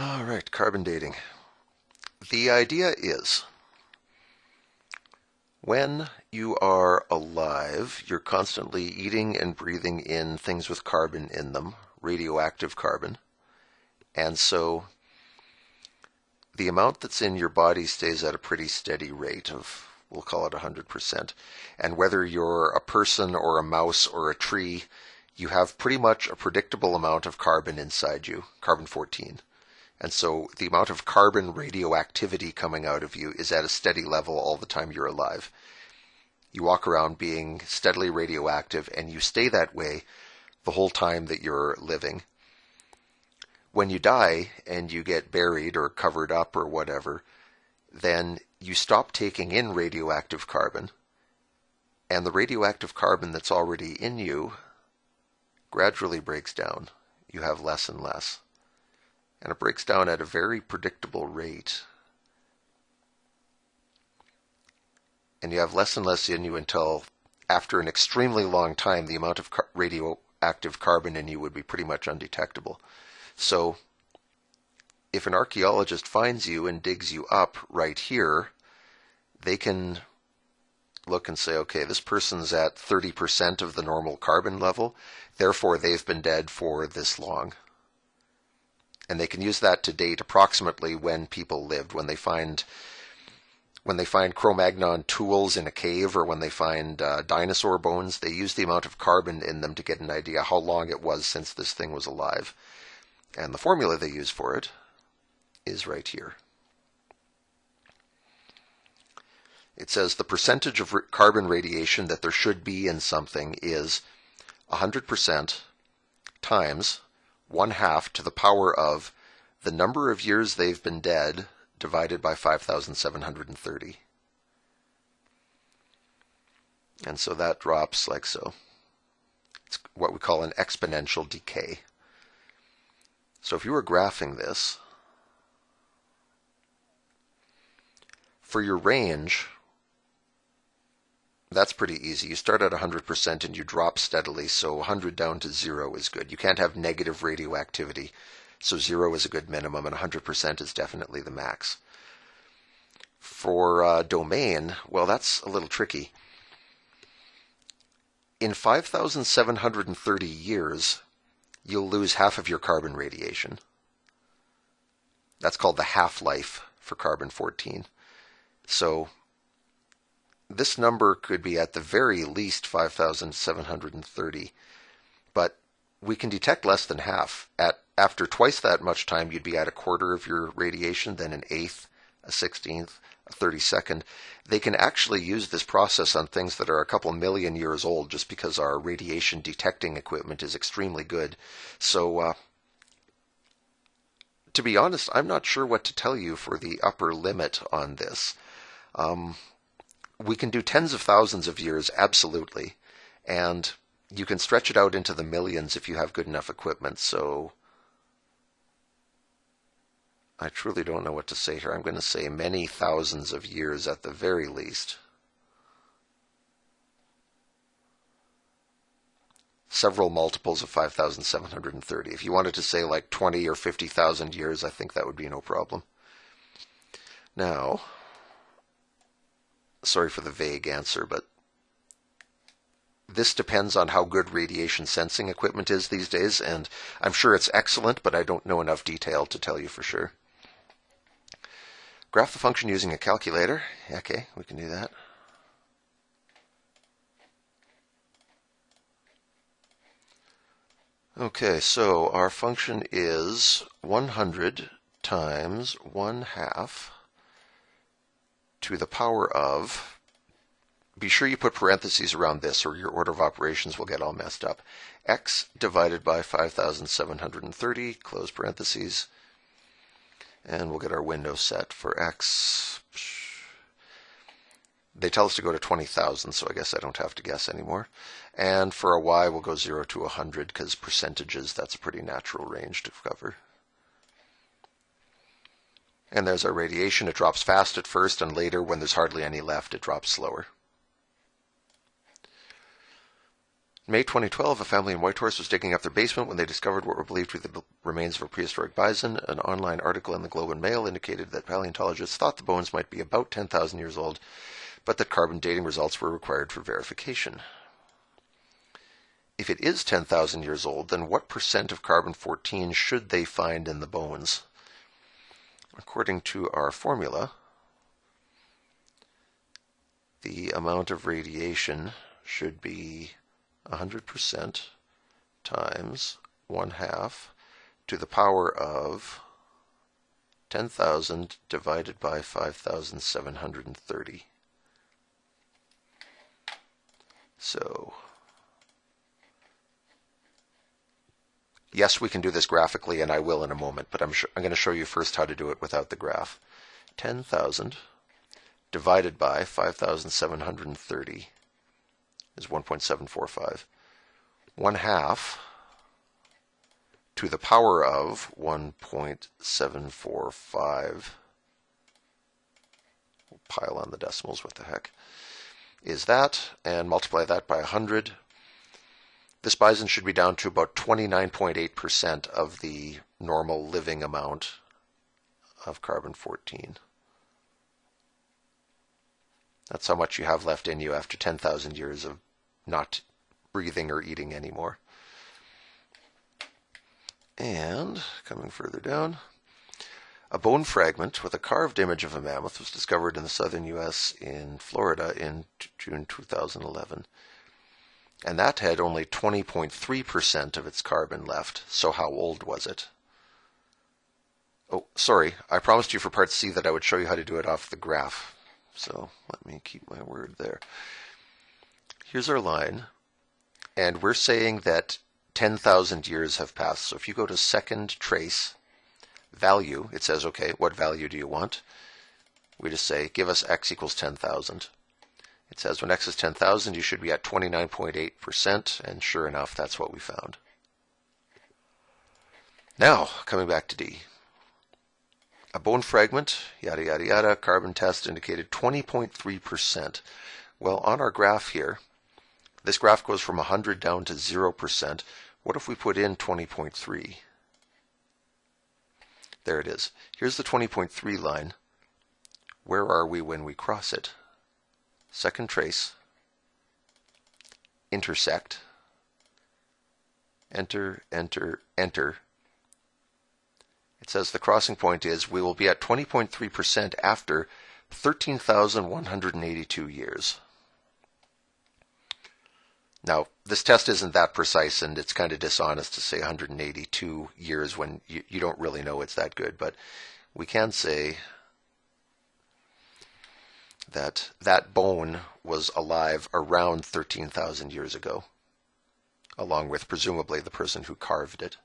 All right, carbon dating. The idea is when you are alive, you're constantly eating and breathing in things with carbon in them, radioactive carbon. And so the amount that's in your body stays at a pretty steady rate of, we'll call it 100%. And whether you're a person or a mouse or a tree, you have pretty much a predictable amount of carbon inside you, carbon-14. And so the amount of carbon radioactivity coming out of you is at a steady level all the time you're alive. You walk around being steadily radioactive, and you stay that way the whole time that you're living. When you die and you get buried or covered up or whatever, then you stop taking in radioactive carbon, and the radioactive carbon that's already in you gradually breaks down. You have less and less. And it breaks down at a very predictable rate. And you have less and less in you until, after an extremely long time, the amount of radioactive carbon in you would be pretty much undetectable. So, if an archaeologist finds you and digs you up right here, they can look and say, okay, this person's at 30% of the normal carbon level, therefore they've been dead for this long. And they can use that to date approximately when people lived. When they find Cro-Magnon tools in a cave, or when they find dinosaur bones, they use the amount of carbon in them to get an idea how long it was since this thing was alive. And the formula they use for it is right here. It says the percentage of carbon radiation that there should be in something is 100% times 1/2 to the power of the number of years they've been dead divided by 5,730. And so that drops like so. It's what we call an exponential decay. So if you were graphing this, for your range, that's pretty easy. You start at 100% and you drop steadily, so 100 down to 0 is good. You can't have negative radioactivity, so 0 is a good minimum, and 100% is definitely the max. For domain, well, that's a little tricky. In 5,730 years, you'll lose half of your carbon radiation. That's called the half-life for carbon-14. So this number could be at the very least 5,730, but we can detect less than half. After twice that much time, you'd be at 1/4 of your radiation, then 1/8, 1/16, 1/32. They can actually use this process on things that are a couple million years old, just because our radiation detecting equipment is extremely good. So, to be honest, I'm not sure what to tell you for the upper limit on this. We can do tens of thousands of years, absolutely, and you can stretch it out into the millions if you have good enough equipment. So I truly don't know what to say here. I'm going to say many thousands of years at the very least. Several multiples of 5,730. If you wanted to say like 20 or 50,000 years, I think that would be no problem. Now, sorry for the vague answer, but this depends on how good radiation sensing equipment is these days, and I'm sure it's excellent, but I don't know enough detail to tell you for sure. Graph the function using a calculator. Okay, we can do that. Okay, so our function is 100 times 1/2 to the power of, be sure you put parentheses around this or your order of operations will get all messed up, x divided by 5,730, close parentheses, and we'll get our window set for x. They tell us to go to 20,000, so I guess I don't have to guess anymore. And for a y, we'll go 0 to 100, because percentages, that's a pretty natural range to cover. And there's our radiation. It drops fast at first, and later, when there's hardly any left, it drops slower. May 2012, a family in Whitehorse was digging up their basement when they discovered what were believed to be the remains of a prehistoric bison. An online article in the Globe and Mail indicated that paleontologists thought the bones might be about 10,000 years old, but that carbon dating results were required for verification. If it is 10,000 years old, then what percent of carbon-14 should they find in the bones? According to our formula, the amount of radiation should be 100% times 1/2 to the power of 10,000 divided by 5,730. So, yes, we can do this graphically, and I will in a moment, but I'm going to show you first how to do it without the graph. 10,000 divided by 5,730 is 1.745. 1/2 to the power of 1.745, we'll pile on the decimals, what the heck, is that, and multiply that by 100. This bison should be down to about 29.8% of the normal living amount of carbon-14. That's how much you have left in you after 10,000 years of not breathing or eating anymore. And, coming further down, a bone fragment with a carved image of a mammoth was discovered in the southern U.S. in Florida in June 2011. And that had only 20.3% of its carbon left. So how old was it? Oh, sorry. I promised you for part C that I would show you how to do it off the graph. So let me keep my word there. Here's our line. And we're saying that 10,000 years have passed. So if you go to second trace value, it says, okay, what value do you want? We just say, give us x equals 10,000. It says when x is 10,000, you should be at 29.8%, and sure enough, that's what we found. Now, coming back to D. A bone fragment, yada, yada, yada, carbon test indicated 20.3%. Well, on our graph here, this graph goes from 100 down to 0%. What if we put in 20.3? There it is. Here's the 20.3 line. Where are we when we cross it? Second trace, intersect, enter, enter, enter. It says the crossing point is we will be at 20.3% after 13,182 years. Now, this test isn't that precise, and it's kind of dishonest to say 182 years when you don't really know it's that good, but we can say that that bone was alive around 13,000 years ago, along with presumably the person who carved it.